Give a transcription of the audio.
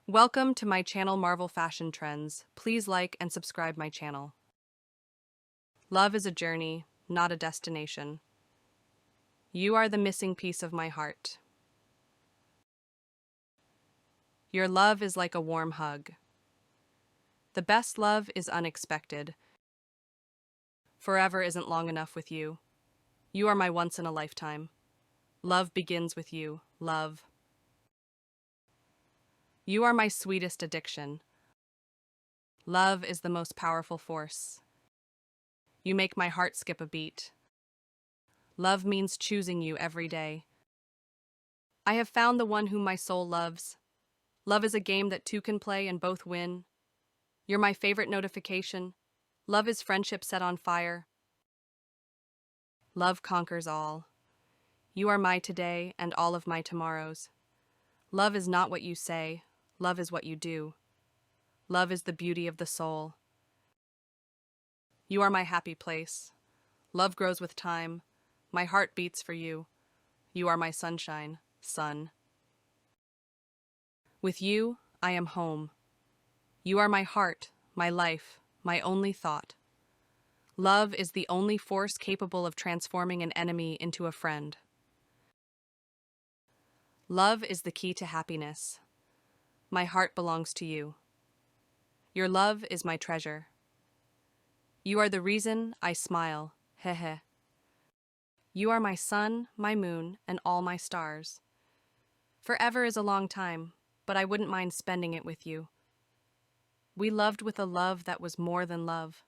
Welcome to my channel Marvel Fashion Trends. Please like and subscribe my channel. Love is a journey, not a destination. You are the missing piece of my heart. Your love is like a warm hug. The best love is unexpected. Forever isn't long enough with you. You are my once in a lifetime. Love begins with you, love. You are my sweetest addiction. Love is the most powerful force. You make my heart skip a beat. Love means choosing you every day. I have found the one whom my soul loves. Love is a game that two can play and both win. You're my favorite notification. Love is friendship set on fire. Love conquers all. You are my today and all of my tomorrows. Love is not what you say. Love is what you do. Love is the beauty of the soul. You are my happy place. Love grows with time. My heart beats for you. You are my sunshine, sun. With you, I am home. You are my heart, my life, my only thought. Love is the only force capable of transforming an enemy into a friend. Love is the key to happiness. My heart belongs to you. Your love is my treasure. You are the reason I smile, heh. You are my sun, my moon, and all my stars. Forever is a long time, but I wouldn't mind spending it with you. We loved with a love that was more than love.